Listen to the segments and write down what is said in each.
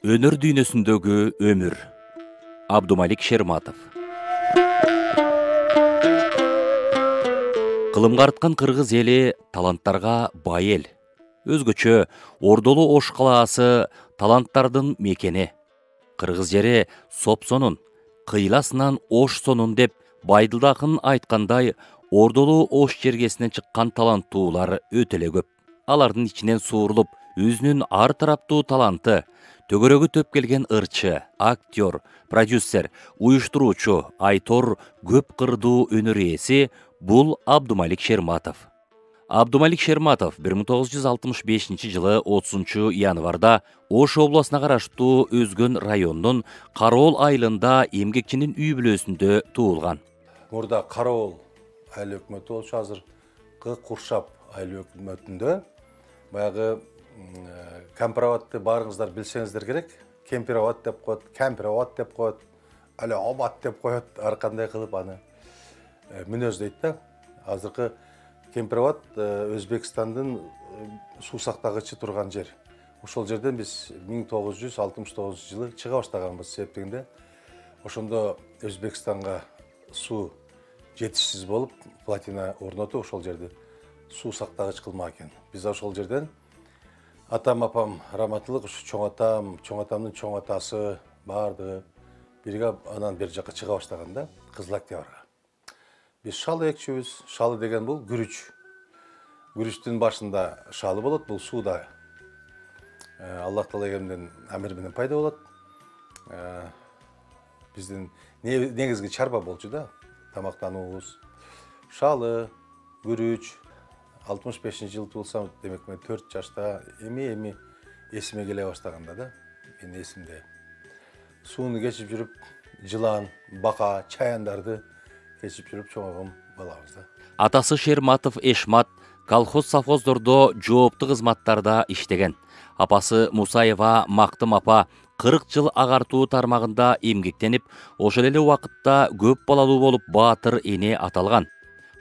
Өнөр дүйнөсүндөгү өмүр. Абдумалик Шерматов. Кылымга арткан кыргыз эли таланттарга бай эл. Өзгөчө Ордолу Ош калаасы таланттардын мекени. Кыргыз жери сопсонун, кыйласынан Ош сонун деп Байдылдакын айткандай, Ордолу Ош жергесинен чыккан таланттуулар өтө эле көп. Алардын ичинен суурулуп, өзүнүн ар тараптуу таланты, төгөрөгү төп келген ырчы, актер, продюсер, уюштуруучу, айтор көп кырдуу өнөр ээси бул Абдумалик Шерматов. Абдумалик Шерматов 1965 жылы 30 январда Ош обласына караштуу Өзгөн районунун Кароол айылында эмгекчинин үй бүлөсүндө туулган. Мурда Кароол айыл өкмөтү болчу, азыркы Куршап айыл өкмөтүндө баягы Кемпироватты баарыңыздар билсеңиздер керек. Кемпироват деп коет, Кемпироват деп коет, али Обат деп коет, ар кандай кылып аны мүнөздөйт да. Азыркы Кемпироват Өзбекстандын суу сактагычы турган жер. Ошол жерден биз 1969 жылы чыга баштаганбыз септигинде. Ошондо Өзбекстанга суу жетишсиз болуп, плотина орнотуп ошол жерди суу сактагыч кылмак экен. Биз ошол жерден атам апам раматылык, чоң атамдын чоң атасы баардыгы бирге анан бер жака чыга баштаган да, Кызыл Октябрга. Биз шалы экчүбүз. Шалы деген бул күрүч. Күрүчтүн башында шалы болот, бул сууда Аллах Таала эмден амир менен пайда болот. Биздин негизги чарба болчу да, тамактануубуз. Шалы, күрүч. 65 жыл туулсам, демек мен 4 жашта эми эсиме келе баштаганда да, менин эсимде. Сууну кечип жүрүп, жылан, бака, чаяндарды кечип жүрүп чоңойгон балабыз да. Атасы Шерматов Эшмат колхоз-совхоздордо жооптуу кызматтарда иштеген. Апасы Мусаева Мактым апа 40 жыл агартуу тармагында эмгектенип, ошол эле убакытта көп балалуу болуп баатыр эне аталган.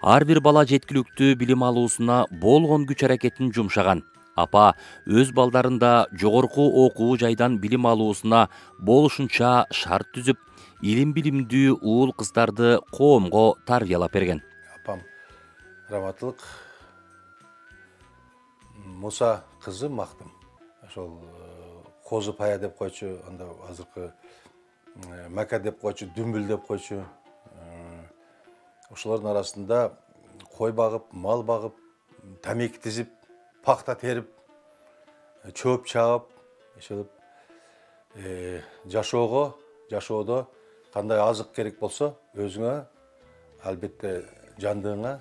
Ар бир бала жеткиликтүү билим алуусуна болгон күч аракетин жумшаган. Апа өз балдарында жогорку окуу жайдан билим алуусуна болушунча шарт түзүп, илим билимдүү уул кыздарды коомго тарбиялап берген. Апам раматылык Муса кызы Мактым. Ошол Козу Пая деп койчу, анда азыркы Мака деп койчу, Дүмбүл деп койчу. Ошолордун арасында кой багып, мал багып, тамеки тизип, пакта терип, чөп чаап, ошолуп жашоодо кандай азык керек болсо, өзүңө, албетте жандыгыңа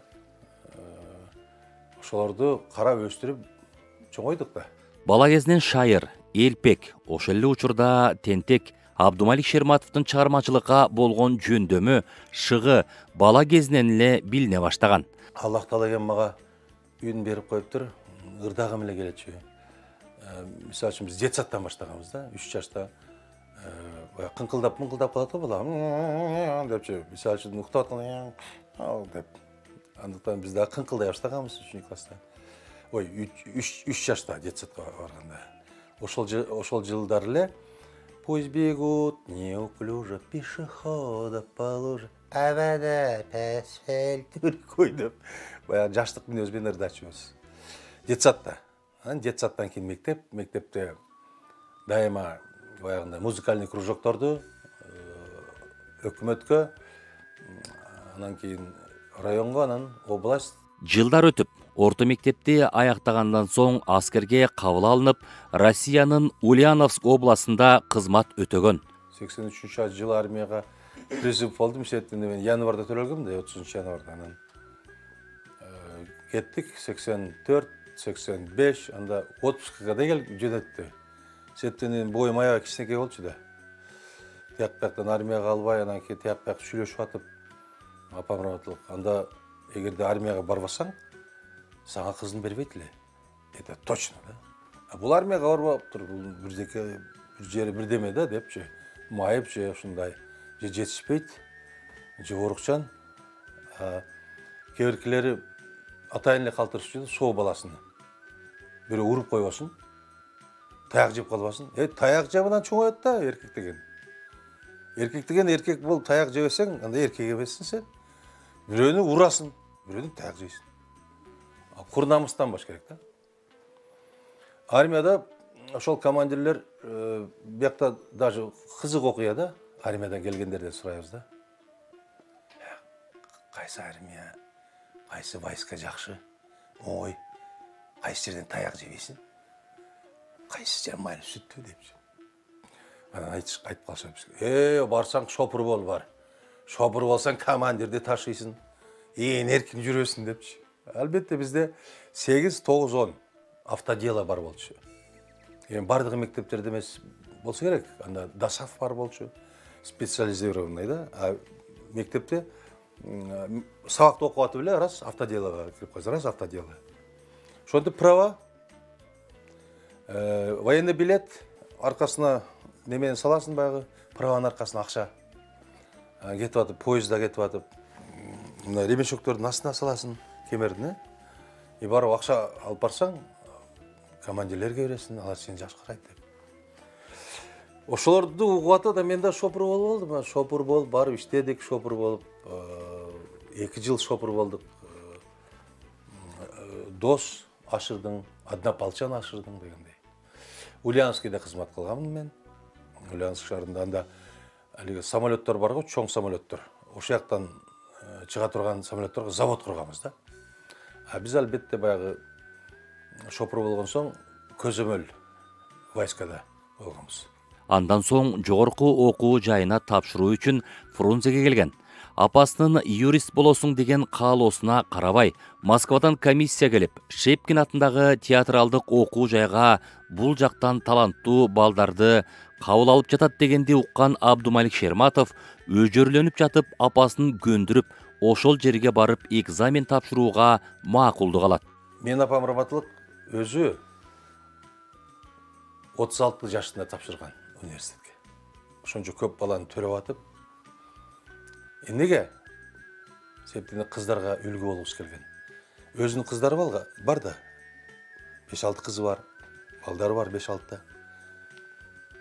ошолорду карап өстүрүп чоңойдук да. Бала кезинен шайыр, элпек, ошол эле учурда тентек Абдумалик Шерматовдун чыгармачылыкка болгон жөндөмү, шыгы бала кезинен эле билине баштаган. Аллах Таала эген мага үн берип коюптур, ырдагым эле келечү. Мисалы үчүн биз детсадтан баштаганбыз да, 3 жашта. Кыңкылдап калат го бала. Депчи, мисалы үчүн уктап атканда деп. Андыктан биз да кыңкылдай баштаганбыз 3 класста. 3 жашта детсадка барганда. Ошол жылдар эле пусть бегут неуклюже пешехода по луже, авада пасфальт түркөй деп. Баягы жаштык мүнөз менен ырдачубуз. Детсадта. Анан детсадтан кийин мектепте дайыма баягындай музыкальный кружокторду өкмөткө, анан кийин районго, анан область. Жылдар өтүп, орто мектепти аяктагандан соң аскерге кабыл алынып, Россиянын Ульяновск областында кызмат өтөгөн. 83 жылы армияга призыв болдум, сетинде мен январда төрөлгөм да, 30 январда. Анан кеттик 84, 85, анда отпускага да келип жөнөттү. Сетинде боюм аябай кичинекей болчу да. Тияк-бияктан армияга албай, анан кийин тияк-бияк сүйлөшүп атып, апам раматылык, анда эгерде армияга барбасаң, сага кызын бербейт эле. Это точно да. Бул армияга барбаптыр, бул бир жери бирдеме да депчи. Майып же ушундай, же жетишпейт, же орукчан. Кээ-биркилери атайын эле калтырышчу, соо баласын. Бирөө уруп койбосун, таяқ жеп қалбасын. Таяқ жабынан чоңаяды да еркек деген. Еркек деген еркек болып таяқ жебесең, анда еркек емессің сен. Біреуні ұрасың, біреуні таяқ жейсің. Құр намыстан баш керек та. Армияда ошол командирлер бияқта даже қызық оқия да, армиядан келгендерден сұрайбыз да. Қайсы армия, қайсы войска жақшы, ой, қайсы жерден таяқ жебейсің, қайсы жер майлы сүтті депші. Айтып қалса бізге, барсаң шопыр бол бар. Шопыр болсаң командирде ташисың, еркін жүресің депші. Әлбетте бізде 8, 9, 10 автодело бар болчу. Бардығы мектептерде емес болса керек, анда ДОСАФ бар болчу, специализированный да. Мектепте сабақты оқуаты біле, раз автоделоға кіріп қойса, раз автодело. Шонды права, военный билет, арқасына немен саласын бағы, праваның арқасына ақша кетіп атып, поезда кетіп атып, ремешоктердің астына саласын, кемердің. Барып ақша алып барсаң, командирлерге бересің, алар сені жақсы қарайды деп. Ошоларды угуаты да мен да шопыр болып болдым. Шопыр болып барып иштедик, шопыр болып 2 жыл шопыр болдық. Дос ашырдың, Однополчан ашырдың дегендей. Ульяновскийде қызмат қылғанмын мен. Ульяновск шаарында анда самолеттер бар ғой, чоң самолеттер. Ошол жақтан чыга турган самолеттерге завод құрғанбыз да. Біз әлбетте баяғы шопыр болған соң көзөмөл войскада болғанбыз. Андан соң жогорку окуу жайына тапшыруу үчүн Фрунзеге келген. Апасынын юрист болосуң деген каалоосуна карабай, Москвадан комиссия келип, Шепкин атындагы театралдык окуу жайга бул жактан таланттуу балдарды кабыл алып жатат дегенди уккан Абдумалик Шерматов өжөрлөнүп жатып, апасын көндүрүп, ошол жерге барып экзамен тапшырууга макулдук алат. Мен апам Раматылык өзү 36 жашында тапшырган университетке. Ошончо көп баланы төрөп атып, эмнеге? Себептен кыздарга үлгү болгусу келген. Өзүнүн кыздары бар да. 5-6 кызы бар, балдары бар 5-6 та.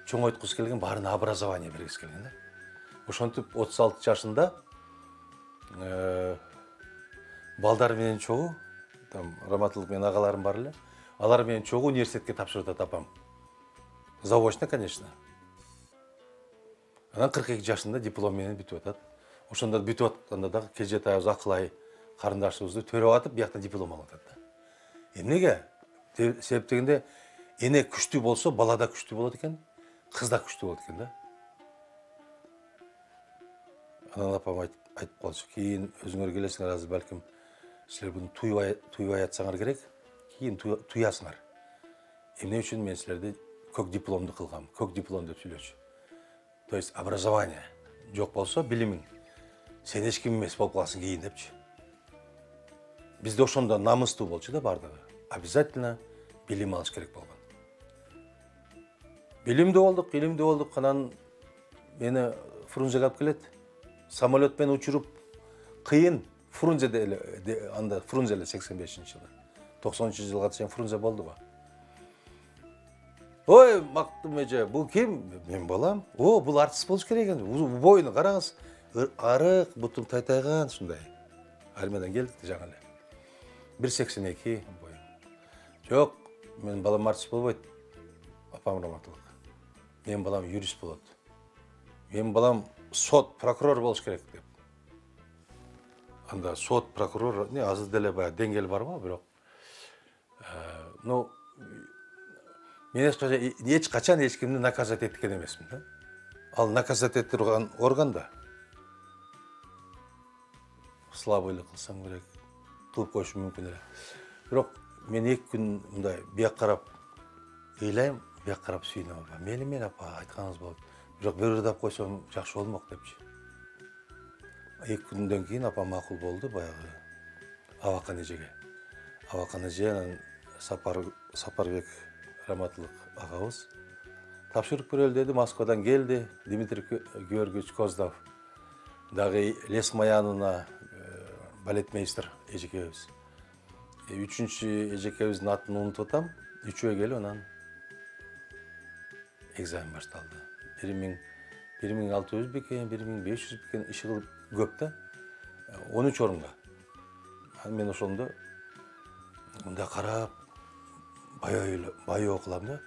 Чоңойткусу келген, барына образование бергиси келген да. Ошентип 36 жашында балдар менен чогуу, там Раматылык менен агаларым бар эле. Алар менен чогуу университетке тапшырды апам. Заочно, конечно. Анан 42 жашында диплом менен бүтүп атат. Ошондо бүтүп атканда дагы Кежетайбыз Акылай карындашыбызды төрөп атып, бияктан диплом алып атат да. Эмнеге? Себеп дегенде, эне күчтүү болсо, бала да күчтүү болот экен, кыз да күчтүү болот экен да. Анан апам айтып калчу, кийин өзүңөр келесиңер, азыр балким силер буну туйбай атсаңар керек, кийин туясыңар. Эмне үчүн мен силерди көк дипломду кылгам, көк диплом деп сүйлөчү. То есть образование жок болсо, билимиң, сен эч ким эмес болуп каласың кийин депчи. Бизде ошондо намыстуу болчу да бардыгы. Обязательно билим алыш керек болгон. Билимдүү болдук, анан мени Фрунзеге алып келет. Самолет менен учуруп, кыйын Фрунзеде эле, анда Фрунзе эле 85-жылы. 90-жылга чейин Фрунзе болду ба? Ой, Мактум эже, бул ким? Мен балам. О, бул артист болуш керек экен. Боюну караңыз. Арык, бутун тайтайган ушундай. Армиядан келдик жаңы эле. 1.82 бою. Жок, менин балам артист болбойт. Апам Раматылык. Менин балам юрист болот. Менин балам сот, прокурор болуш керек деп. Анда сот, прокурор, азыр деле баягы деңгээл бар го, бирок мен эч качан эч кимди наказать эткен эмесмин да. Ал наказать этип турган орган да. Слабыйлык кылсаң керек, кылып коюшу мүмкүн эле. Бирок мен 2 күн мындай бияк карап ыйлайм, бияк карап сүйүнөм. Мени апа айтканыңыз болот. Бирок бердап койсом жакшы болмок депчи. 2 күндөн кийин апам макул болду баягы Абакан эжеге. Абакан эже анан Сапарбек Раматылык агабыз тапшырып көрөлү деди, Москвадан келди. Дмитрий Георгиевич Коздов дагы Лесмаянына балетмейстер эжекебиз. 3-чү эжекебиздин атын унутуп атам. 3-өө келип анан экзамен башталды. 1600 бекен, 1500 бекен иши кылып көп да. 13 орынга. Мен ошондо мында карап бай окулам да.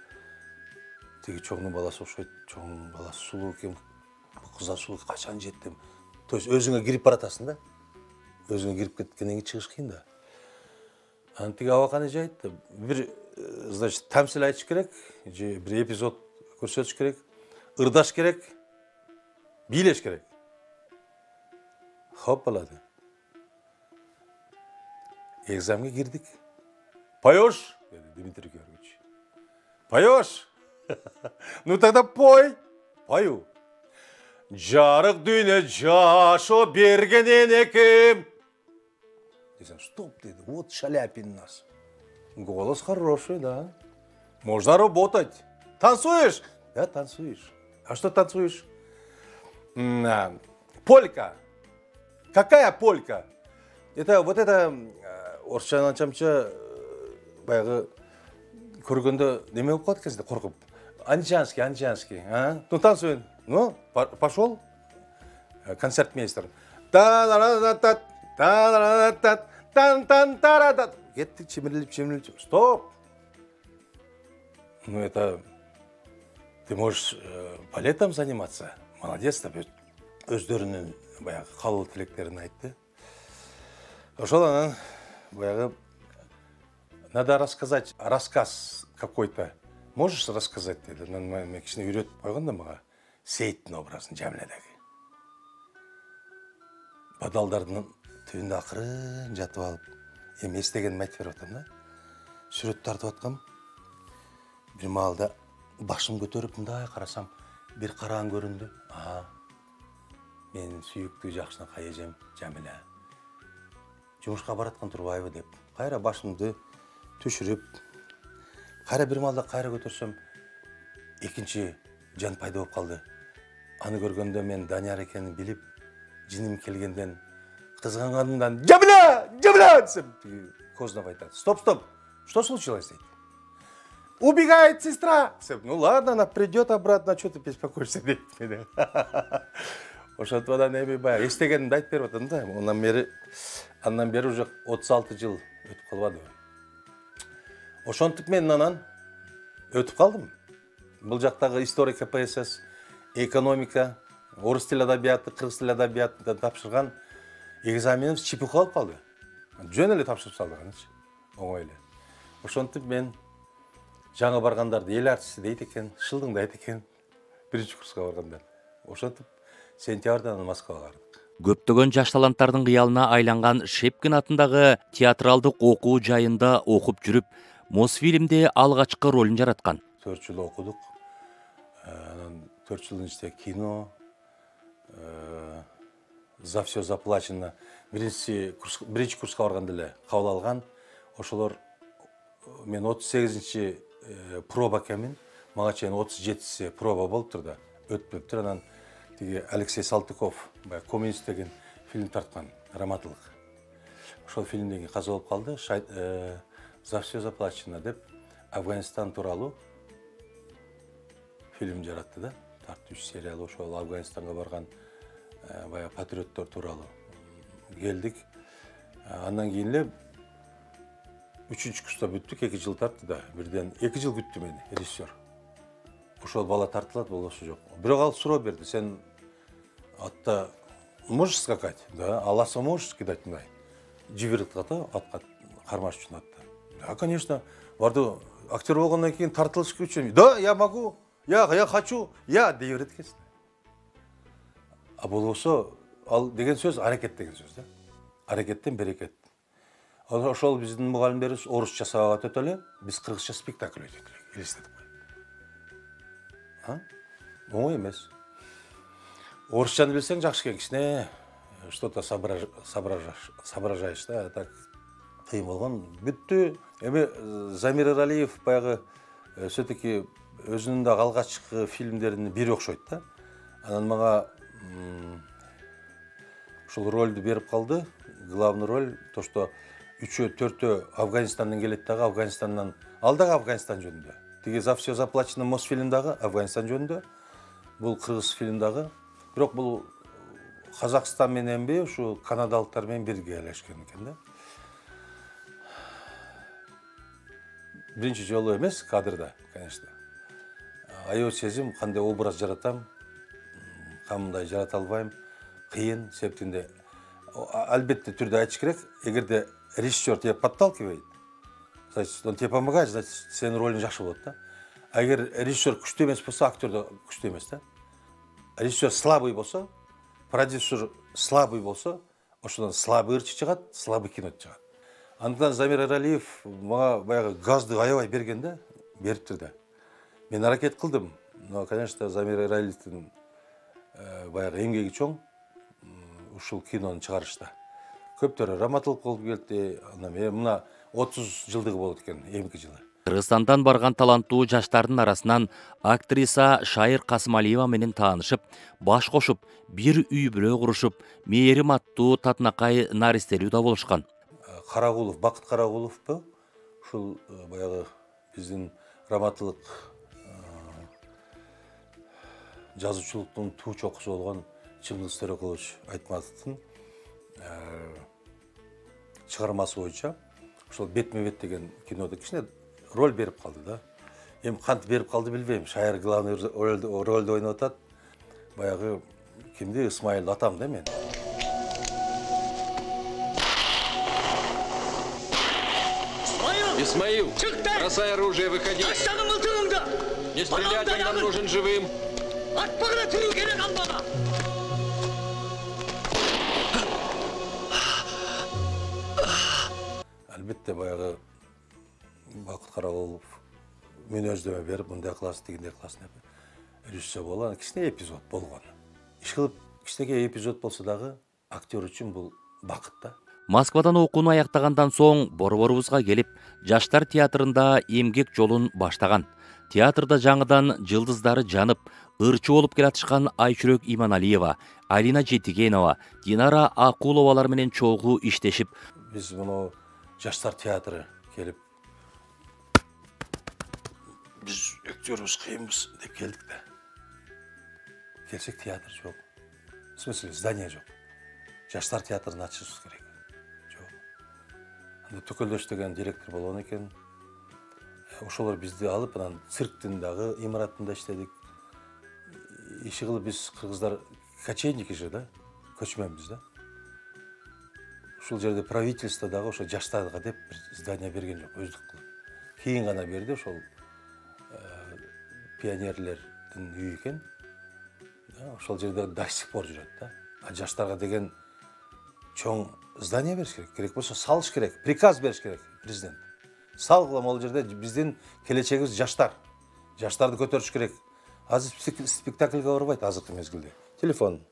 Тиги чоңдун баласы окшойт, чоң баласы сулуу экен. Бу кызга сулуу качан жеттим. То есть өзүңө кирип баратасың да. Өзүңө кирип кеткенден кийин чыгыш кыйын да. Анан тиги абаканы жайтты. Бир, значит, тамсил айтыш керек, же бир эпизод көрсөтүш керек, ырдаш керек, бийлеш керек. Хоп болады. Экзаменге кирдик. Поешь? Dedi Дмитрий Георгиевич. Поешь? Ну тогда пой. Пою. Жарык дүйнө жашо берген энеким. Десем, стоп, dedi. Вот Шаляпин нас. Голос хороший, да. Можно работать. Танцуешь? Да, танцуешь. А что танцуешь? Полька. Какая полька? Это вот это орысчаны анчамча баягы көргөндө неме болуп калат экенсиң да, коркуп. Анчанский. Ну танцуй. Ну, пошел. Концертмейстер. Тан-тан-тан-тан-тан-тан-тан-тан. Кеттик, чемирилип. Стоп. Ну это... Ты можешь балетом заниматься. Молодец, деп өздөрүнүн баягы калуу тилектерин айтты. Ошол анан баягы надо рассказать рассказ какой-то. Можешь рассказать dedi. Мен кичине үйрөтүп койгон да мага Сейиттин образын Жамиледеги. Бадалдардын түбүндө акырын жатып алып, эми эстегеним айтып берип атам да. Сүрөт тартып аткам. Бир маалда башым көтөрүп мындай карасам, бир караң көрүндү. Менин сүйүктүү жакшынакай эжем Жамиле. Жумушка бараткан турбайбы деп. Кайра башымды түшүрүп, кайра бир маалда кайра көтөрсөм, экинчи жан пайда болуп калды. Аны көргөндө мен Данияр экенин билип, жиним келгенден, кызганганымдан Жамиле десем, Кознов айтат. Стоп. Что случилось? Убегает сестра. Ну ладно, она придет обратно, что ты беспокоишься? Ошентип анан эми баягы эстегенимди айтып берип атам да. Андан бери уже 36 жыл өтүп калбады. Ошентип мен анан өтүп калдым. Бул жактагы история КПСС, экономика, орыс тил адабияты, кыргыз тил адабиятынан тапшырган экзаменimiz чепуха болуп калды. Жөн эле тапшырып салдык анычы. Оңой эле. Ошентип мен жаңы баргандарды эл артисти дейт экен, шылдыңдайт экен. Биринчи курска баргандар. Ошентип сентябрдан Москвага бардык. Көптөгөн жаш таланттардын кыялына айланган Шепкин атындагы театралдык окуу жайында окуп жүрүп, Мосфильмде алгачкы ролун жараткан. 4 жыл окудук. Анан 4 жылдын ичинде кино, за все заплачено. Биринчи курска барганда эле кабыл алган. Ошолор мен 38-чи проба экенмин. Мага чейин 37-си проба болуптур да, өтпөптүр. Анан тиги Алексей Салтыков, коммунист деген фильм тарткан, драматылык. Ошол фильмден кийин каза болуп калды. За все заплачено деп Афганистан тууралуу фильм жаратты да. Тартуу сериалы ошол Афганистанга барган баягы патриоттор тууралуу келдик. Андан кийин эле 3-чү курста бүттүк, 2 жыл тартты да. Бирден 2 жыл күттү мени режиссер. Ошол бала тартылат, болосу жок. Бирок ал суроо берди. Сен атта можешь скакать? Да, аласа можешь кидать мындай? Жиберилтка да, атка кармаш үчүн атты. Да, конечно. Барды актер болгондон кийин тартылыш үчүн. Да, я могу. Я хочу. Я дей берет экенсиң. А болосо ал деген сөз аракет деген сөз да. Аракеттен берекет. Ошол биздин мугалимдерибиз орусча сабак өтө эле, биз кыргызча спектакль өтөт элек. Элестетип кой. Оңой эмес. Орусчаны билсең жакшы экен, кичине что-то соображаешь да, так кыйын болгон. Бүттү. Эми Замир Эралиев баягы все-таки өзүнүн да алгачкы фильмдерин бири окшойт да. Анан мага ушул ролду берип калды. Главный роль то, что 3-4 Афганистандан келет дагы, Афганистандан ал дагы Афганистан жөнүндө. тиги «За все заплачено» Мосфильмдагы Афганистан жөнүндө, бул кыргыз фильмдагы. Бирок бул Казакстан мененби, ушу канадалыктар менен бирге элешкен экен да. Биринчи жолу эмес кадрда, конечно. Аябай сезим, кандай образ жаратам, камындай жарата албайм, кыйын, себептинде албетте түрдө айтыш керек, эгерде режиссер тебе подталкивает, значит, он тебе помогает, значит, сенин ролуң жакшы болот да. А эгер режиссер күчтүү эмес болсо, актер да күчтүү эмес да. Режиссер слабый болсо, продюсер слабый болсо, ошондон слабый ырчы чыгат, слабый кино чыгат. Андыктан Замир Эралиев мага баягы газды аябай берген да, бериптир да. Мен аракет кылдым, но, конечно, Замир Эралиевдин баягы эмгеги чоң ушул кинону чыгарышта. Көптөрү раматылык болуп келди, мына 30 жылдыгы болот экен, эмки жылы. Кыргызстандан барган таланттуу жаштардын арасынан актриса Шайыр Касымалиева менен таанышып, баш кошуп, бир үй бүлө курушуп, Мээрим аттуу татынакай наристелүү да болушкан. Карагулов, Бакыт Карагуловпу, ушул баягы биздин раматылык жазуучулуктун туу чокусу болгон Чыңгыз Төрөкулович Айтматовдун чыгармасы боюнча ошол «Бетме-бет» деген кинодо кичине роль берип калды да. Эми кантип берип калды билбейм. Шайыр главный ролду ойноп атат. Баягы кимди? Исмаил атам да мен. Исмаил, бросай оружие, выходи. Не стрелять, он нам нужен живым. Албетте баягы Бакыт Карагулов мен өздөмө берип, мындай кыласың, тигиндей кыласың деп режиссер болгон, кичине эпизод болгон. Иш кылып кичинекей эпизод болсо дагы актер үчүн бул бакыт да. Москвадан окууну аяктагандан соң борборубузга келип, жаштар театрында эмгек жолун баштаган. Театрда жаңыдан жылдыздары жанып, ырчы болуп келатышкан Айчүрөк Иманалиева, Алина Жетигенова, Динара Акуловалар менен чогуу иштешип, Биз муну жаштар театры келип, биз актёрбуз, кыйынбыз деп келдик да. Келсек театр жок. В смысле, здание жок. Жаштар театрын ачышыбыз керек. Жок. Анда Төкөлдөш деген директор болгон экен. Ошолор бизди алып, анан цирктин дагы имаратында иштедик. Иши кылып биз кыргыздар кочевники же да, көчмөнбүз да. Ушул жерде правительство дагы ошо жаштарга деп бир здание берген жок, өздүк кылып. Кийин гана берди, ошол пионерлердин үйү экен. Ошол жерде до сих пор жүрөт да. А жаштарга деген чоң здание бериш керек. Керек болсо салыш керек, приказ бериш керек президент. Салгылам, ол жерде биздин келечегибиз жаштар. Жаштарды көтөрүш керек. Азыр спектакльге барбайт азыркы мезгилде. Телефон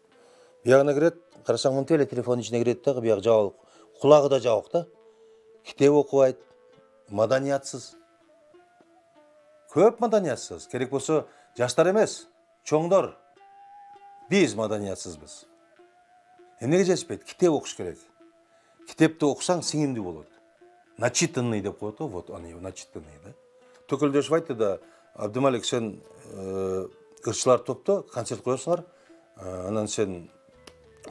биягына кирет, карасаң мынтип эле телефонун ичине кирет да, бияк жабык. Кулагы да жабык да. Китеп окубайт, маданиятсыз. Көп маданиятсыз. Керек болсо жаштар эмес, чоңдор. Биз маданиятсызбыз. Эмнеге жетишпейт? Китеп окуш керек. Китепти окусаң сиңимдүү болот. Начитанный деп коет, вот аны начитанный да. Төкөлдөшүп айтты да, Абдымалик, сен ырчылар топто концерт коесуңар, анан сен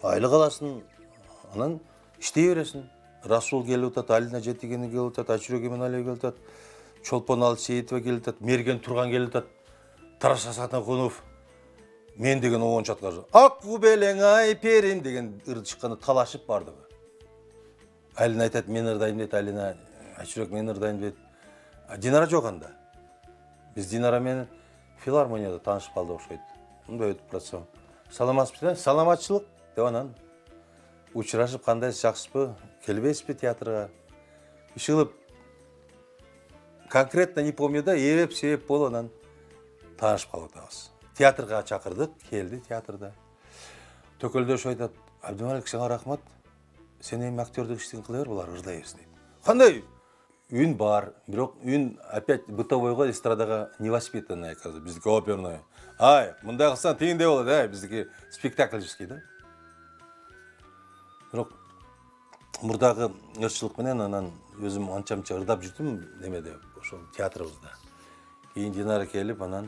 айлык аласың, анан иштей бересиң. Расул келип атат, Алина Жетигени келип атат, Айчүрөк Иманалиева келип атат, Чолпон Алсейитова келип атат, Мерген Турган келип атат, Тарас Асанкулов, мен деген оон чаткар. Ак белең ай перим деген ыр чыкканда талашып бардыгы. Алина айтат, мен ырдайм дейт, Алина, Айчүрөк мен ырдайм дейт. Динара жок анда. Биз Динара менен филармонияда таанышып калдык окшойт. Мындай өтүп баратсам, саламатсызбы? Саламатчылык деп анан учурашып, кандайсыз, жакшысызбы? Келбейсизби театрга? Иш кылып конкретно не помню да, себеп болуп анан таанышып калып атабыз. Театрга чакырдык, келди театрда. Төкөлдөш айтат, Абдымалик, сага рахмат. Сен эми актёрдук иштин кыла бер, булар ырдай берсин дейт. Кандай? Үн бар, бирок үн опять бытовойго, эстрадага невоспитанный, оказывается, биздики оперный. Ай, мындай кылсаң тигиндей болот, биздики спектакльческий да. Бирок мурдагы ырчылык менен анан өзүм анча-мынча ырдап жүрдүм немеде, ошол театрыбызда. Кейін Динара келіп, анан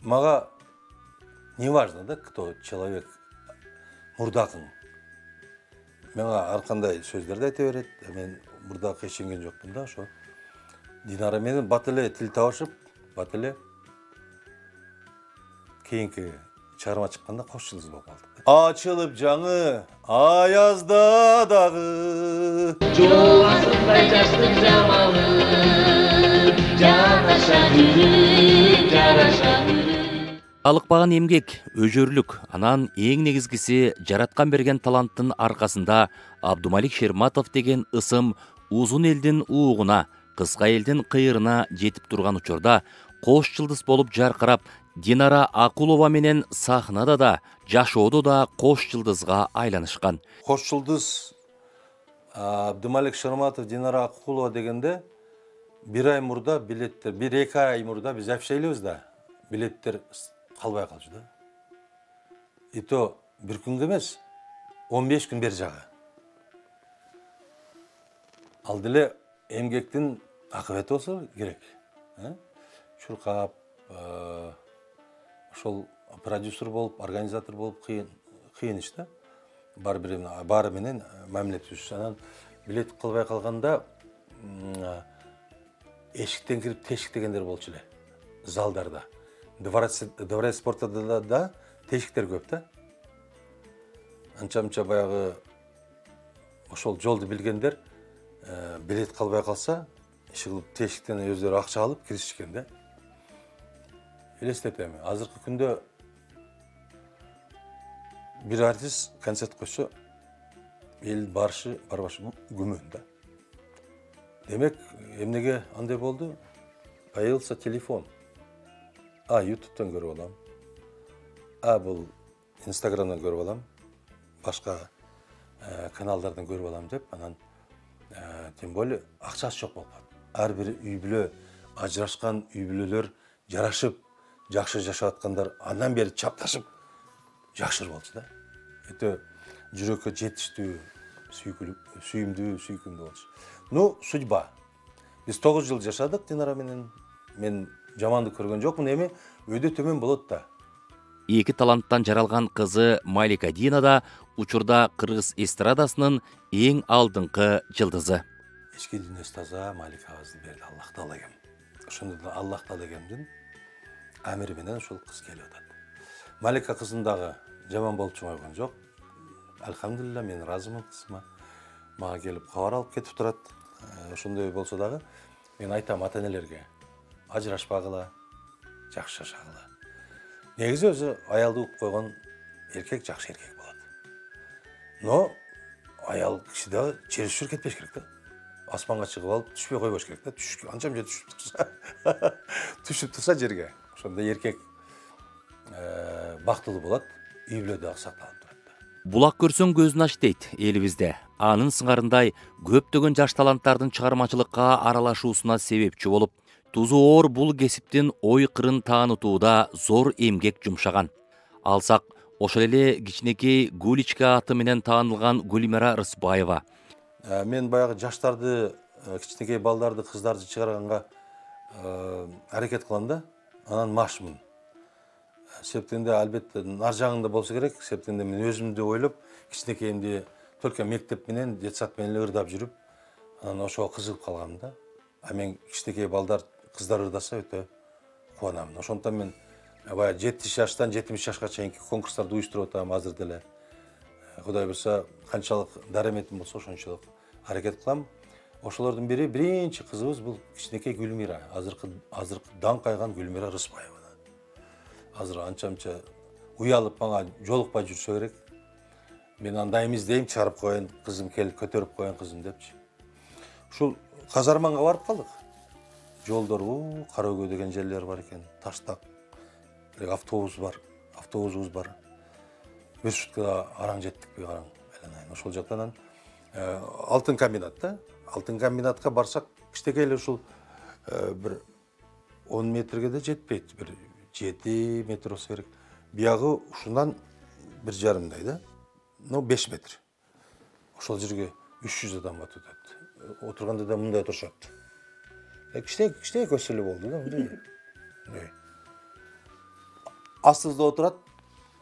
маға не важно, да, кто человек мұрдақың. Меңа арқандай сөздерді айта береді, мен мұрдақ ешенген жоқпын да, шо. Динара менен батылы тіл тауышып, батылы кейінгі чарма шыққанда қош жылдыз болып қалдық. Açılıp canı ayazda dağı. Çoğasında castık zamanı, caraşa gülü, caraşa gülü. Алықпаған емгек, өжөрлүк, анан эң негизгиси жараткан берген таланттын аркасында Абдумалик Шерматов деген ысым узун элдин уугуна, кыска элдин кыйырына жетип турган учурда кош жылдыз болуп жаркырап, Динара Акулова менен сахнада да, жашоодо да кош жылдызга айланышкан. Кош жылдыз Абдумалик Шерматов, Динара Акулова дегенде бир ай мурда билеттер, 1-2 ай мурда биз апшайлыбыз да, билеттер қалбай қалды да. И то бір күнге емес, 15 күн бер жағы. Ал деле эмгектин акыбети болсо керек. Чуркап, ошол продюсер болуп, организатор болуп кыйын иш да. Бары менен мамиле түзүш. Анан билет кылбай калганда эшиктен кирип тешик дегендер болчу эле залдарда. Дворец спорта да тешиктер көп да. Анча-мынча баягы ошол жолду билгендер билет калбай калса, иши тешиктен өздөрү акча алып киришкен да. Элестетем, азыркы күндө бир артист концерт койсо, эл барышы, барбашы күмөн да. Демек, эмнеге андай болду? Появился телефон. Ютубтан көрүп алам. Бул Инстаграмдан көрүп алам. Башка каналдардан көрүп алам деп, анан тем более акчасы жок болуп калды. Ар бир үй бүлө, ажырашкан үй бүлөлөр жарашып, жакшы жашап аткандар андан бери чапташып жакшыр болчу да. Өтө жүрөккө жетиштүү, сүйкүмдүү болчу. Ну, судьба. Биз 9 жыл жашадык Динара менен. Мен жаманды көргөн жокмун, эми өйдө төмөн болот да. Эки таланттан жаралган кызы Малика Дина да учурда кыргыз эстрадасынын эң алдыңкы жылдызы. Ички дүйнөсү таза Маликабызды берди Аллах таала экен. Ошондо да Аллах таала экендин амири менен ошол кыз келип атат. Малика кызым дагы жаман болуп чыгойгон жок. Алхамдулилла, мен разымын кызыма. Мага келип кабар алып кетип турат. Ошондой болсо дагы мен айтам ата-энелерге, ажырашпагыла, жакшы жашагыла. Негизи өзү аялды угуп койгон эркек жакшы эркек болот. Но аял киши дагы чересчур кетпеш керек да. Асманга чыгып алып түшпөй койбош керек да. Анча-мынча түшүп турса жерге. Ошондо эркек бактылуу болот, үй бүлө дагы сакталып турат да. Булак көрсөң көзүн ач дейт элибизде. Анын сыңарындай көптөгөн жаш таланттардын чыгармачылыкка аралашуусуна себепчи болуп, тузу оор бул кесиптин ой кырын таанытууда зор эмгек жумшаган. Алсак, ошол эле кичинекей Гуличка аты менен таанылган Гүлмира Рысбаева. Мен баягы жаштарды, кичинекей балдарды, кыздарды чыгарганга аракет кылам да, анан машмын. Септенде албетте нар жагында болсо керек, септенде мен өзүмдү ойлоп, кичинекейимди только мектеп менен, детсад менен ырдап жүрүп, анан ошого кызыгып калгам да. Мен кичинекей балдар, кыздар ырдаса өтө кубанам. Ошондон мен баягы 70 жаштан 70 жашка чейинки конкурстарды уюштуруп атам азыр деле. Кудай буйрса, канчалык дараметим болсо ошончолук аракет кылам. Ошолордун бири биринчи кызыбыз бул кичинекей Гүлмира, азыркы даңкайган Гүлмира Рысбаева. Азыр анча-мынча уялып мага жолукпай жүрсө керек. Мен андайым издейм, чыгарып коеюн, кызым келип көтөрүп коеюн кызым депчи. Ушул Казарманга барып калдык. Жолдор Караөгө деген жерлер бар экен, Таштак. Автобусубуз бар. Бир суткада араң жеттикпи, араң айланайын. Ошол жактан алтын комбинат да. Алтын комбинатка барсак, кичинекей эле ушул бир 10 метрге де жетпейт, бир 7 метр болсо керек. Биягы ушундан 1,5 да. Ну 5 метр. Ошол жерге 300 адам батып өтөт. отырғанда да мындай тұрышады. Кішкене көсілі болды да, мындай. Астымызда отырады.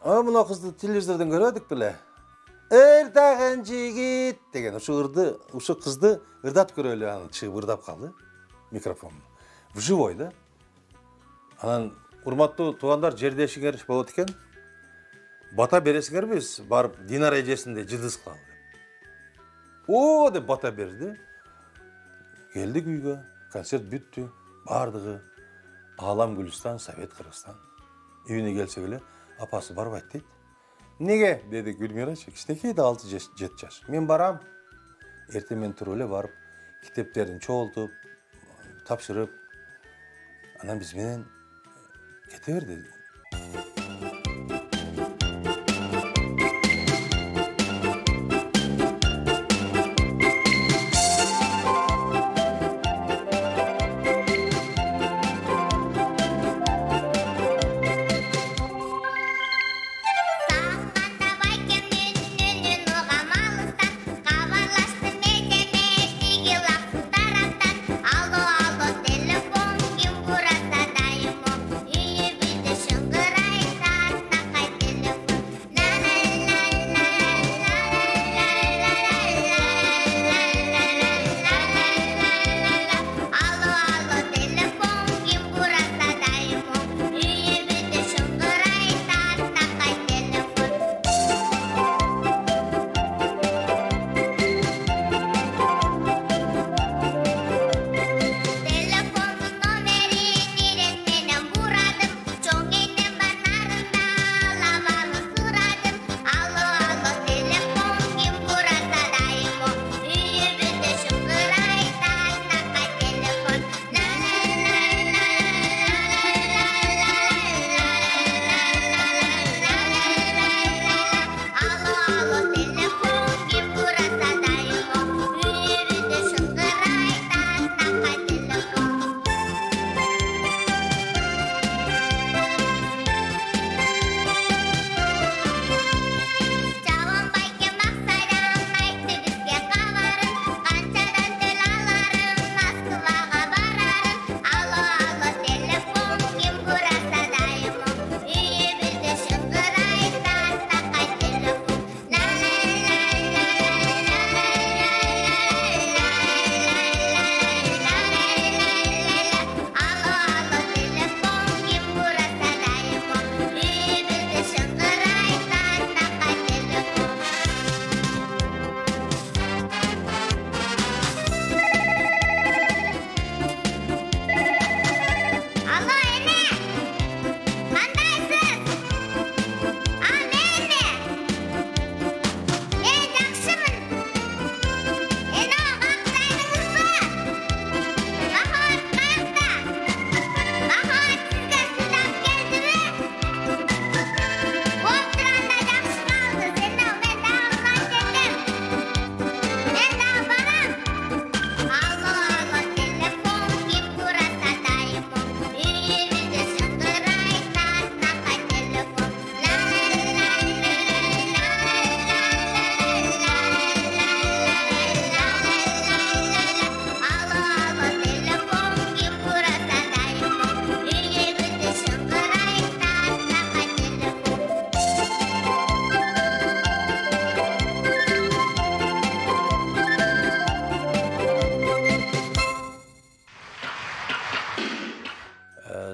Мына қызды телевизордан көрдік біле. Ырдаған жігіт деген ұшы қызды ырдап көрелі, шығып ырдап қалды микрофонды. В живой да. Анан урматтуу туугандар, жердешиңер болот экен. Бата бересиңербиз, барып Динара эжесинде жылдыз кылалы деп. О деп бата берди. Келдик үйгө, концерт бүттү, бардыгы Алам Гүлстан, Совет Кыргызстан. Үйүнө келсек эле, апасы барбайт дейт. Неге? Деди Гүлмирачы, кичинекей да 6-7 жаш. Мен барам. Эртең мен туруп эле барып, китептерин чогултуп, тапшырып, анан биз менен кете берди.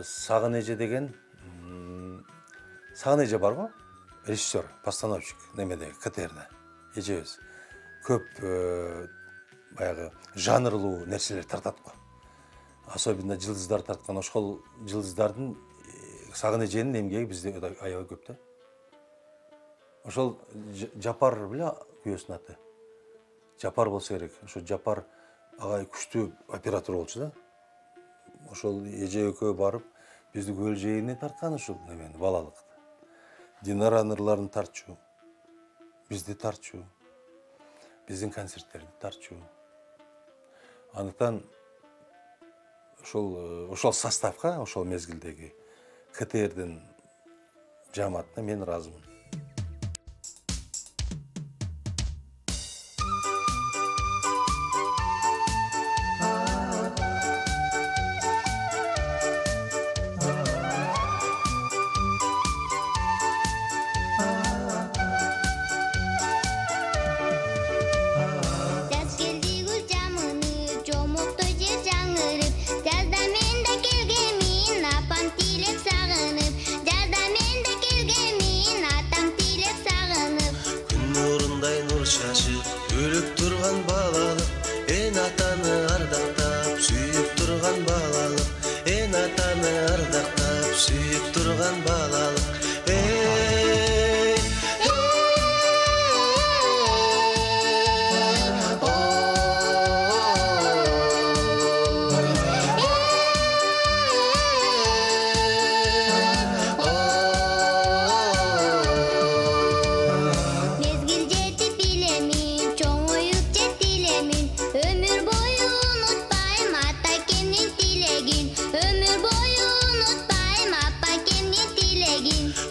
Сагын эже деген, Сагын эже бар го? Режиссер, постановщик, немеде, КТР'де. Эжебиз көп баягы жанрлуу нерселер тартат го. Особенно жылдыздар тарткан, ошол жылдыздардын Сагын эженин эмгеги бизде аябай көп да. Ошол Жапар биле күйөөсүнүн аты. Жапар болсо керек. Ошо Жапар агай күчтүү оператор болчу да. Ошол эже экөө барып бизди көл жээгине тарткан ушул немени балалыкта. Динара нырларын тартчу. Бизди тартчу. Биздин концерттерди тартчу. Андыктан ошол составка, ошол мезгилдеги КТРдин жамаатына мен ыраазымын. балалық, ен атаны ардақтап сүйіп тұрған балалық.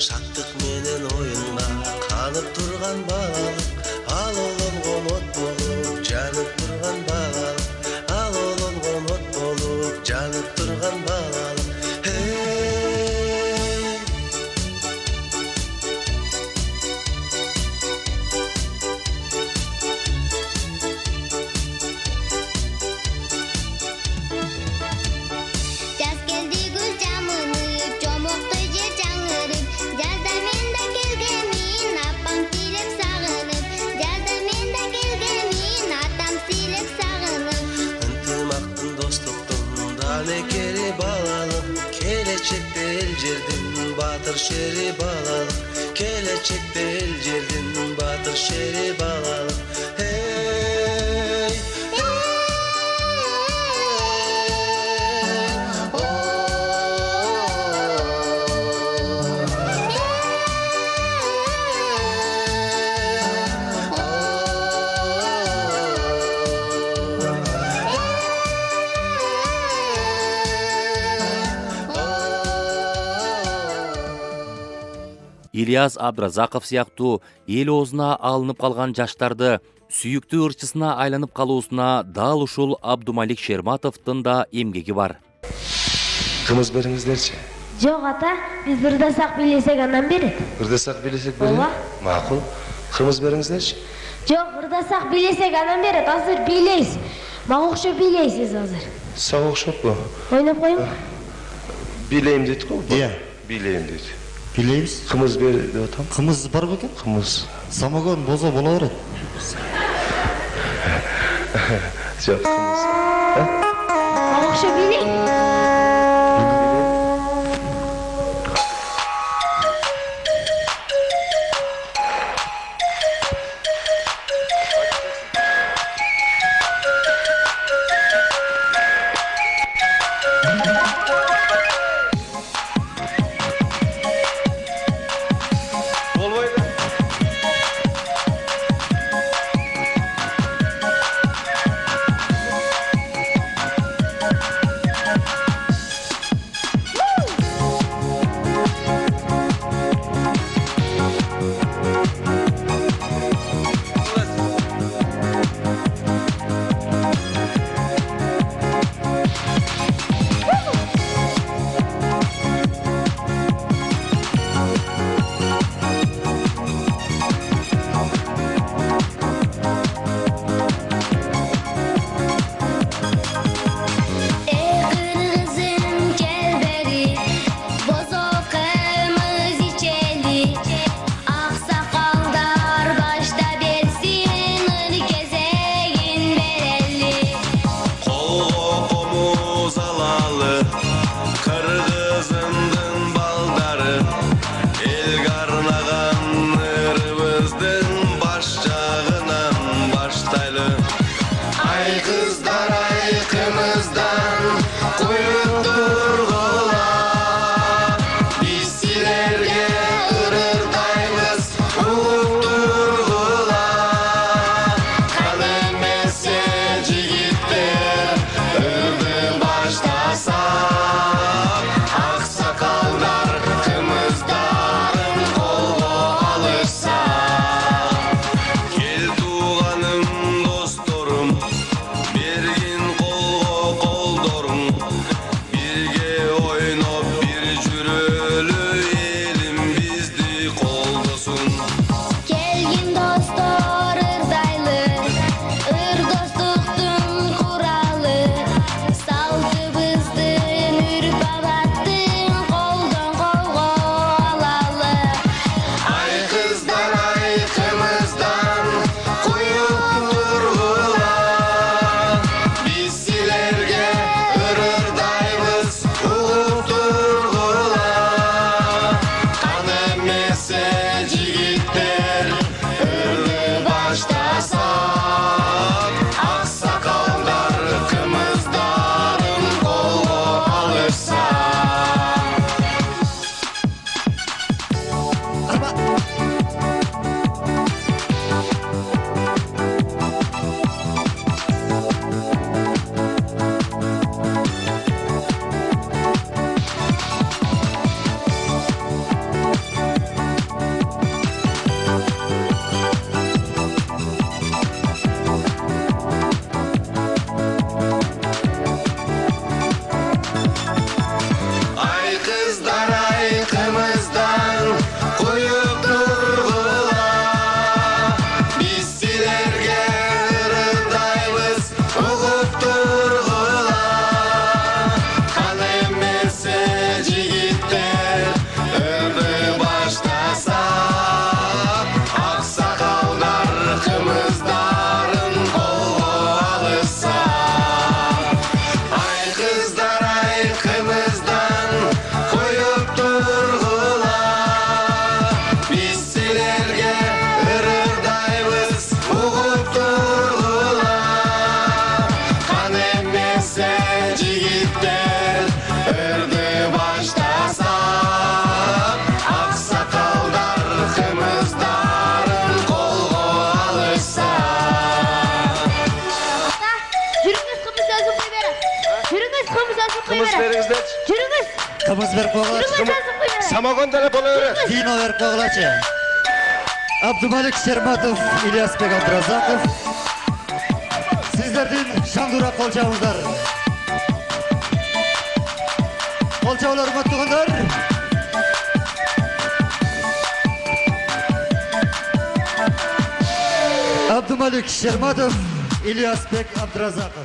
Шаттық менен ойынға қанып тұрған балалық, ал олонған от болып жанып тұрған балалық, ал олонған от болып жанып тұрған балалық. Жаз келди гүл жамынып, жомоктой жер жаңырып, жазда мен да келгемин, апам сыйлеп сагынып, жазда мен да келгемин, атам сыйлеп сагынып. Ынтымақтың достықтың дәнекері балалық, келечекте ел жердің батыр шері балалық, келечекте ел жердің батыр шері балалық. Ильяс Абдразаков сыяктуу эл оозуна алынып калган жаштарды сүйүктүү ырчысына айланып калуусуна дал ушул Абдумалик Шерматовдун да эмгеги бар. Кымыз бериңиздерчи? Жок ата, биз ырдасак бийлесек андан берет. Ырдасак бийлесек берет? Ооба. Макул. Кымыз бериңиздерчи? Жок, ырдасак бийлесек андан берет. Азыр бийлейсиз. Мага окшоп бийлейсиз азыр. Сага окшоппу? Ойноп коюң. Бийлейм дейт го? Иә. Бийлейм дейт. Билейбиз. Кымыз бер деп атам. Кымыз бар бекен? Кымыз. Самогон бозо боло берет. Жок, кымыз. Мага окшоп бийлейм. Kımız veringizler. Жүріңіз. Kımız verip koğulaçı. Самогон da bolaveren. Vino verip koğulaçı. Abdumalik Şermatov, İlyasbek Abdurazakov. Sizlerden şandura kolçağınızlar. Kolçağlar hürmetliğinler. Abdumalik Şermatov, İlyasbek Abdurazakov.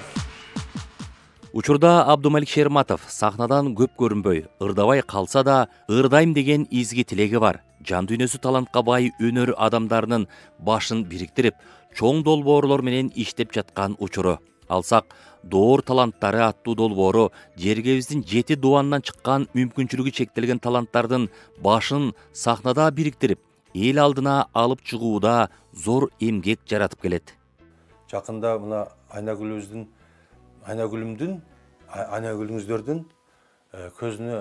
Учурда Абдумалик Шерматов сахнадан көп көрүнбөй, ырдабай калса да, ырдайм деген изги тилеги бар. Жан дүйнөсү талантка бай өнөр адамдарынын башын бириктирип, чоң долбоорлор менен иштеп жаткан учуру. Алсак, Доор таланттары аттуу долбоору жергебиздин 7 дуандан чыккан мүмкүнчүлүгү чектелген таланттардын башын сахнада бириктирип, эл алдына алып чыгууда зор эмгек жаратып келет. Жакында мына айнагүлүңүздөрдүн көзүнө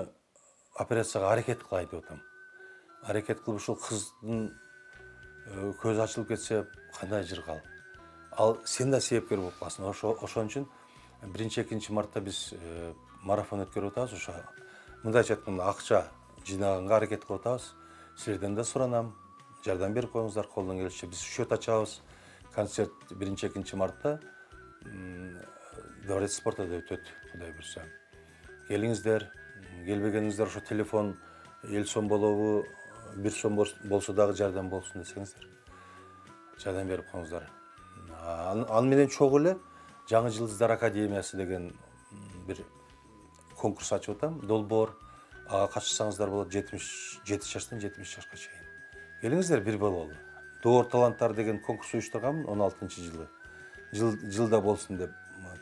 операцияга аракет кылайын деп атам. Аракет кылып ушул кыздын көзү ачылып кетсе кандай жыргал. Ал сен да себепкер болуп каласың. Ошон үчүн 1-2 мартта биз марафон өткөрүп атабыз. Ошо мындайча айтканда акча жыйнаганга аракет кылып атабыз. Силерден да суранам, жардам берип коюңуздар колдон келишинче. Биз счет ачабыз. Концерт 1-2 мартта Дворец спорта да өтөт, Кудай буйрса. Келиңиздер, келбегениңиздер ошо телефон 50 сом болобу, 1 сом болсо дагы жардам болсун десеңиздер. Жардам берип коюңуздар. Аны менен чогуу эле Жаңы Жылдыздар Академиясы деген бир конкурс ачып атам. Долбоор ага катышсаңыздар болот 77 жаштан 70 жашка чейин. Келиңиздер бир бололу. Доор таланттар деген конкурс уюштурганмын 16-жылы. Жылда болсун деп.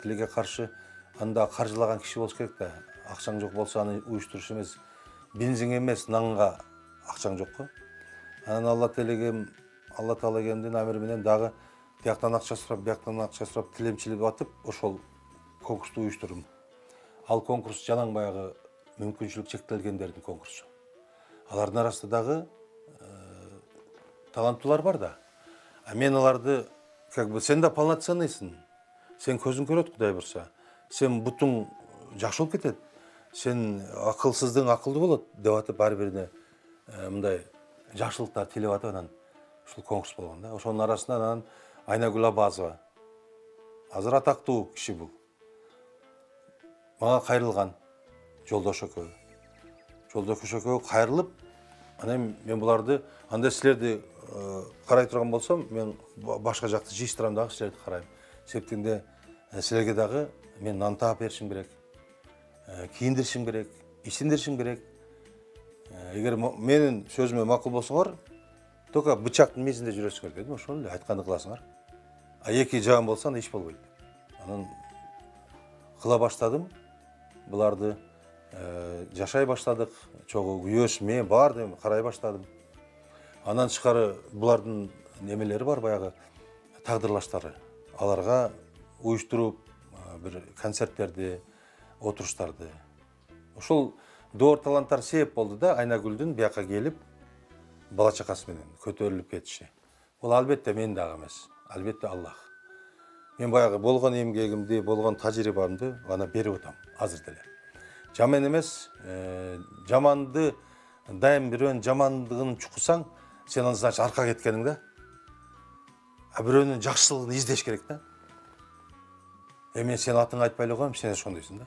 Тилеге каршы анда каржылаган киши болуш керек да. Акчаң жок болсо аны уюштуруш эмес, бензин эмес, нанга акчаң жокко. Анан Алла Таала келгенден амир менен дагы тияктан акча сурап, бияктан акча сурап, тилемчилик атып, ошол конкурсту уюштурдум. Ал конкурс жанаң баягы мүмкүнчүлүк чектелгендердин конкурсу. Алардын арасында дагы таланттуулар бар да. Мен аларды сен да полноценныйсың. Сен көзүң көрөт, Кудай буйрса. Сен бутуң жакшы болуп кетет. Сен акылсыздың акылды болот деп атып ар бирине мындай жакшылыктар тилеп атып анан ушул конкурс болгон да. Ошонун арасынан анан Айнагүл Абазова. Азыр атактуу киши бул. Мага кайрылган Жолдош экөө кайрылып, анан мен буларды анда силерди карай турган болсом, мен башка жакты жыйыштырам дагы силерди карайм. Себептенде силерге дагы мен нан таап беришим керек, кийиндиришим керек, ичиндиришим керек. Эгер менин сөзүмө макул болсоңор, только бычактын мезинде жүрөсүңөр дедим, ошол эле айтканды кыласыңар. А эки жаган болсо анда иш болбойт. Анан кыла баштадым. Буларды жашай баштадык, чогуу күйөөс мен бар деп карай баштадым. Анан тышкары булардын немелери бар, баягы тагдырлаштары. Аларга уюштуруп бир концерттерди, отуруштарды. Ошол Доор таланттар себеп болду да Айнагүлдүн бияка келип бала чакасы менен көтөрүлүп кетиши. Бул албетте мен дагы эмес, албетте Аллах. Мен баягы болгон эмгегимди, болгон тажрыйбамды ана берип атам азыр деле. Жаман эмес, жаманды дайым бирөөнүн жамандыгын чукусаң, сен аны значит арка кеткениң да. А бирөөнүн жакшылыгын издеш керек да. Мен сен атыңы айтпай эле коем, сен ошондойсуң да.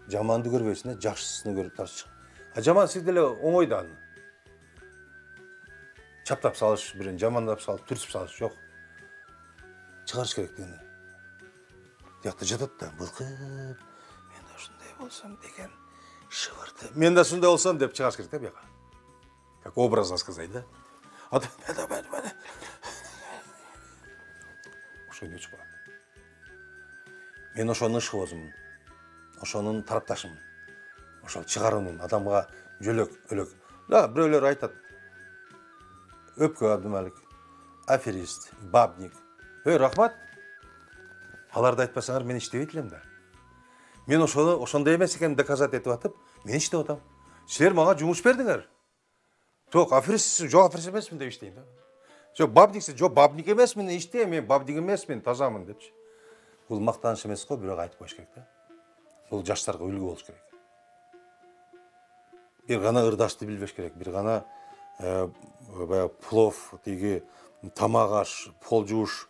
Жаманды көрбөйсүң да, жакшысын көрүп тарчы. А жаман сиз деле оңой да аны. Чаптап салыш, бирин жамандап салып, түрсүп салыш жок. Чыгарыш керек дегенде. Тиякта жатат да, былкып, мен да ушундай болсом деген шыбырды. Мен да ушундай болсом деп чыгарыш керек да бияка. Как образно сказать, да? А да, ошондой чыгат. Мен ошонун ышкыбозумун. Ошонун тарапташымын. Ошол чыгаруунун адамга жөлөк, өлөк. Да, бирөөлөр айтат. Өпкө Абдумалик, аферист, бабник. Рахмат. Аларды айтпасаңар мен иштебейт элем да. Мен ошондой эмес экенин доказать этип атып, мен иштеп атам. Силер мага жумуш бердиңер. Жок, аферист, жок аферист эмесмин деп иштейм да. Жок, бабниксиз, жок, бабник эмесмин, иштейм, мен бабник эмесмин, тазамын депчи. Бул мактаныш эмес го, бирок айтып коюш керек да. Бұл жаштарға үлгі болуш керек. Bir ғана ырдашты билбеш керек, bir ғана плов, деги тамак аш, пол жууш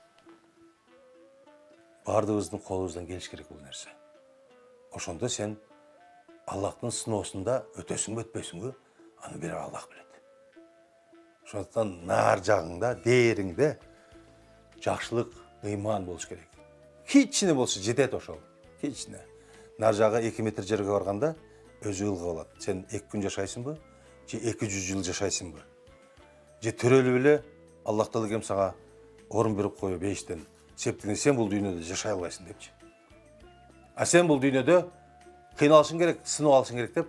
бардыгыбыздын колубуздан келиш керек бул нерсе. Ошондо сен Аллахтын сыноосунда өтөсүңбү, өтпөйсүңбү, аны бир Аллах билет. Ошондуктан нар жагыңда, дээриңде жакшылык, ыйман болуш керек. Кичине болсо жетет ошол. Кичине. Нар жагы 2 метр жерге барганда өзү ылгы болот. Сен 2 күн жашайсыңбы, же 200 жыл жашайсыңбы? Же төрөлүп эле Аллах Таала кем сага орун берип коюп бейиштен, септиңе сен бул дүйнөдө жашай албайсың депчи. А сен бул дүйнөдө кыйналышың керек, сыноо алышың керек деп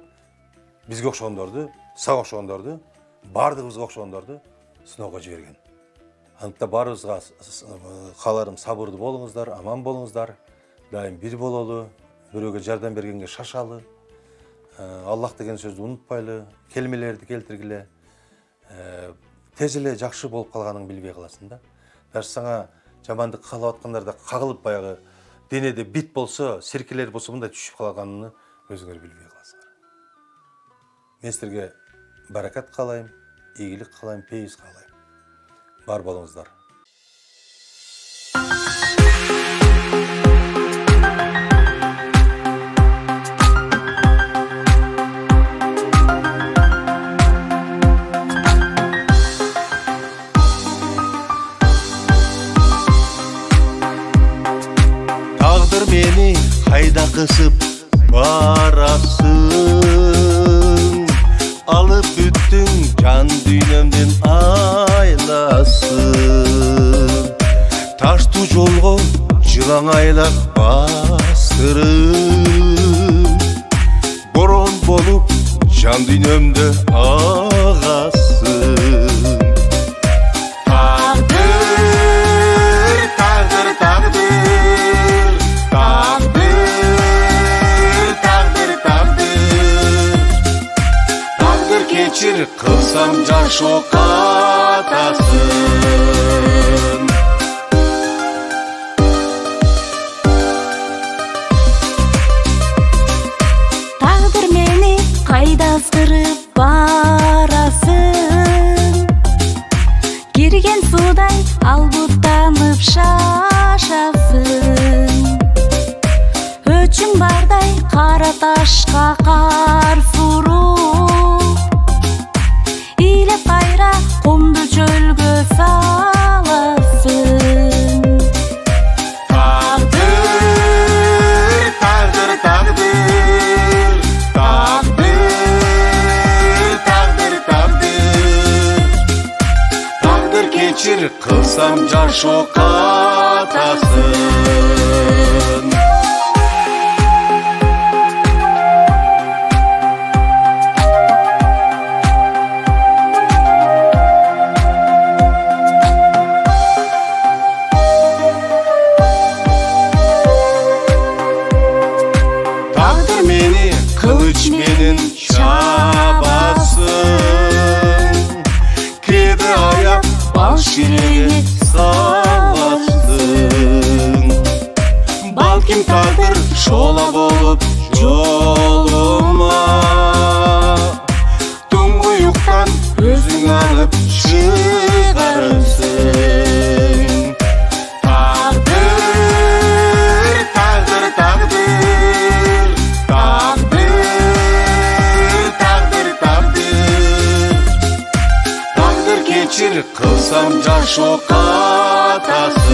бизге окшогондорду, сага окшогондорду, бардыгыбызга окшогондорду сыноого жиберген. Антта барыбызга кааларым сабырдуу болуңуздар, аман болуңуздар, дайым бир бололу, бирөөгө жардам бергенге шашалы, Аллах деген сөздү унутпайлы, келмелерди келтиргиле, тез эле жакшы болуп калганын билбей каласың да. Даже сага жамандык каалап аткандарда кагылып баягы денеде бит болсо, серкелер болсо мындай түшүп калганын өзүңөр билбей каласыңар. Мен силерге баракат каалайм, ийгилик каалайм, пейиз каалайм. Бар болуңуздар. Tağdır beni kayda kısıp barasın, alıp büttün can düğümden aylasın. Taş tuş olğun жылаң айлап бастырып, борон болуп жан дүйнөмдө агасың. Geçir kılsam can şok atasın. Tağdır meni kayda ızdırıp barasın. Girgen suday albuttanıp şaşasın. Öçün barday kara taşka kar furu. Kayra kumdu çölgö salasın. Tağdır, tağdır, tağdır, tağdır, tağdır, tağdır. Tağdır geçir kılsam can şok atasın. Kılıç benim çabasın, kedi ayak bal şirini salasın. Balkim tağdır şola bolup yoluma, tuңguyuktan özüň alıp çıgarırsın. Geçir kılsam can şok atasın.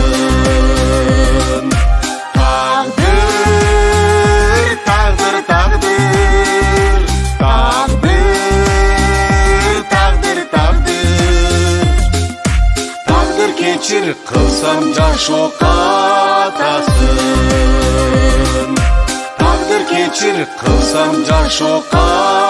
Tağdır, tağdır, tağdır, tağdır, tağdır, tağdır. Tağdır geçir kılsam can şok atasın. Tağdır geçir kılsam can şok atasın.